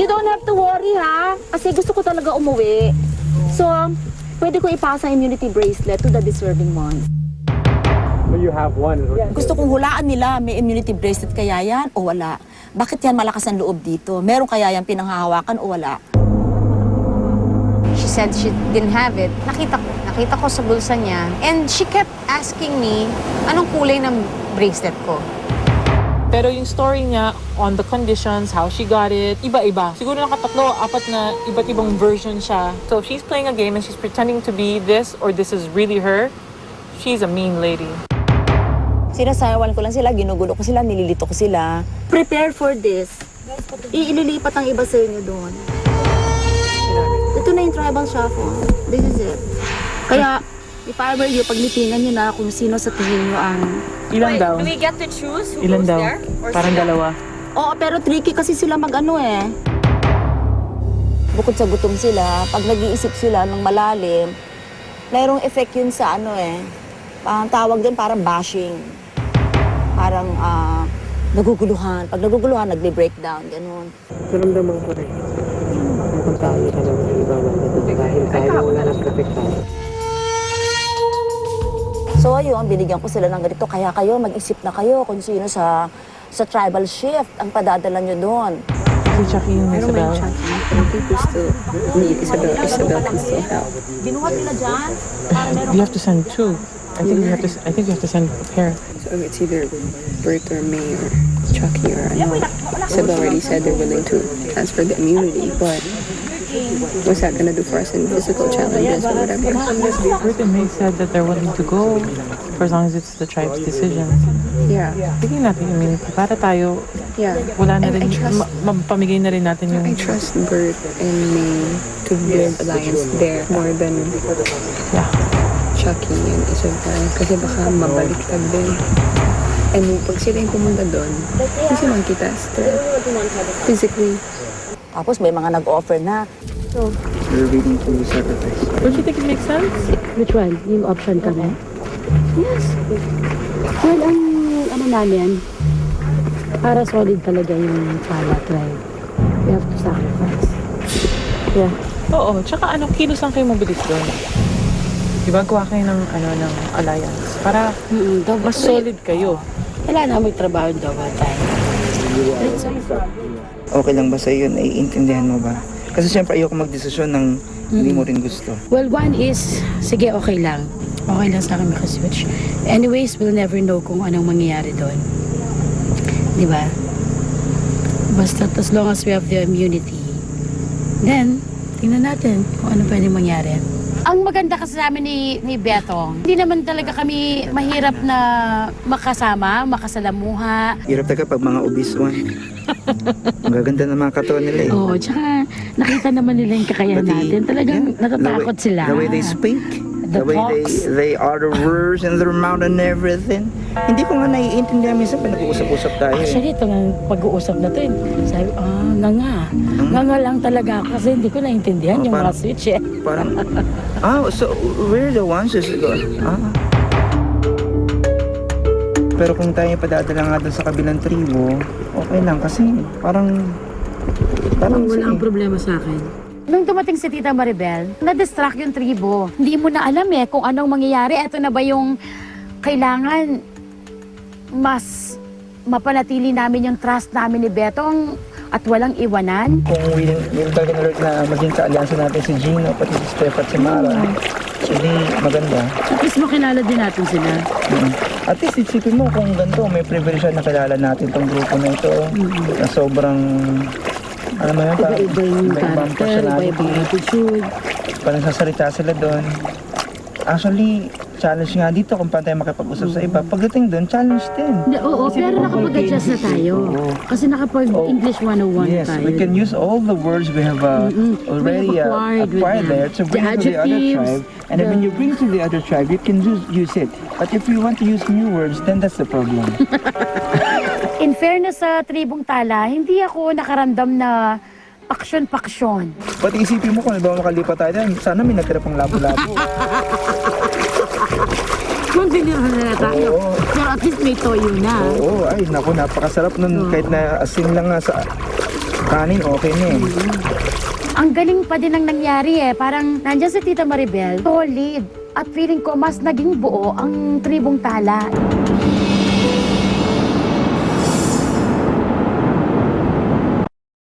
You don't have to worry, ha? Kasi gusto ko talaga umuwi. So, pwede ko ipasa immunity bracelet to the deserving ones. Well, you have one. Gusto kong hulaan nila, may immunity bracelet kaya yan o wala? Bakit yan malakas ang loob dito? Meron kaya yan pinanghahawakan o wala? She said she didn't have it. Nakita ko sa bulsa niya. And she kept asking me, anong kulay ng bracelet ko? Pero yung story niya on the conditions, how she got it, iba-iba. Siguro nakatatlo, apat na iba't ibang version siya. So if she's playing a game and she's pretending to be this or this is really her, she's a mean lady. Sinasayawan ko lang sila, ginugulo ko sila, nililito ko sila. Prepare for this. Ililipat ang iba sa inyo doon. Ito na yung tribal shuffle. This is it. Kaya, if I were you, paglitingan nyo na kung sino sa tingin nyo ang... Ilan daw? Do we get to choose who Ilan goes daw? there? Or Parang sila? dalawa. Oo, pero tricky kasi sila mag-ano eh. Bukod sa gutom sila, pag nag-iisip sila ng malalim, mayroong effect yun sa ano eh. Ang tawag din parang bashing. Parang naguguluhan. Pag naguguluhan, nagbe-breakdown, ganun. Naramdaman ko rin. Kung tayo talaga ng ibang dahil tayo wala ng protection. So ayun, binigyan ko sila ng ganito. Kaya kayo, mag-isip na kayo kung sino sa tribal shift ang padadala nyo doon. Si Chucky yung Isabel. Isabel can still help. Binuhat nila dyan. Para meron You have to send two. I think you have to send a pair. So it's either Bert or May or Chucky or I know Isabel already said they're willing to transfer the immunity, but what's that gonna do for us in physical challenges or whatever? Bert and May said that they're willing to go for as long as it's the tribe's decision. Yeah, Tignan natin yung immunity. Para tayo, yeah. wala na And rin, I trust, pamigay na rin natin yung... I trust Bert and May to build alliance there more than Yeah. Chucky and Isabel kasi baka mabaliktad din. And pag sila yung pumunta doon, kasi magkita physically. Tapos may mga nag-offer na. We're waiting to sacrifice. Don't you think it makes sense? Which one? Yung option kami? Yes. Well, ang ano namin, para solid talaga yung Pala tribe. We have to sacrifice. Yeah. Oo, tsaka kilos lang kayo mabilis doon. Diba, gawa kayo ng alliance. Para mas solid kayo. Wala na may trabaho double time. Okay lang ba sa'yo yun? Naiintindihan mo ba? Kasi siyempre ayoko magdesisyon ng hindi mo rin gusto. Well, one is, sige, okay lang. Okay lang sa akin makaswitch. Anyways, we'll never know kung anong mangyayari doon. Di ba? Basta as long as we have the immunity, then, tingnan natin kung ano pwedeng mangyari. Ang maganda kasi sa amin ni Betong, hindi naman talaga kami mahirap na makasama, makasalamuha. Hirap talaga pag mga obese one. Ang gaganda ng mga katawan nila eh. Oo, tsaka nakita naman nila yung kakayahan Pati, natin. Talagang yeah, natatakot sila. The way they speak, The the way talks. they utter words in their mouth and everything. Hindi ko nga naiintindihan minsan pa nag-uusap-usap tayo eh. Actually, ito nga pag-uusap na ito. Sabi, nga. Nga lang talaga ako kasi hindi ko naintindihan Oh, yung mga parang- switch eh. Parang, so we're the ones who's Pero kung tayo padadala nga doon sa kabilang tribo, okay lang kasi parang Wala ang problema sa akin. Nung dumating si Tita Maribel, na-distract yung tribo. Hindi mo na alam kung anong mangyayari. Ito na ba yung kailangan mas mapanatili namin yung trust namin ni Betong at walang iwanan? kung willing talaga alert na maging kaalyansa natin si Gino, pati si Steph at si Mara, hindi maganda. At least makilala din natin sila. At least isipin mo kung ganito, may privilege na nakilala natin tong grupo na ito na sobrang, alam mo yun, parang Iba-iba yung iba-ibang character, iba-ibang personality, attitude. parang sasalita sila doon. Actually, challenge nga dito kung paano tayo makipag-usap sa iba. Pagdating doon, challenge din. Oo, pero nakapag-adjust na tayo. Kasi nakapag-English 101 Yes, tayo. we can use all the words we have already We have acquired with there them. to bring The to the other adjectives, tribe. And then when you bring to the other tribe, you can use it. But if you want to use new words, then that's the problem. In fairness sa tribong Tala, hindi ako nakaramdam na paksyon-paksyon. Pati isipin mo kung ba makalipat tayo dyan, sana may natira pang labo-labo. Continuehan na tayo. Oo. Pero at least may toyo na. Oo, ay naku, napakasarap nun kahit na asin lang nga sa Kanin, okay na eh. Ang galing pa din ang nangyari eh. Parang nandyan si Tita Maribel, solid. At feeling ko mas naging buo ang tribong tala.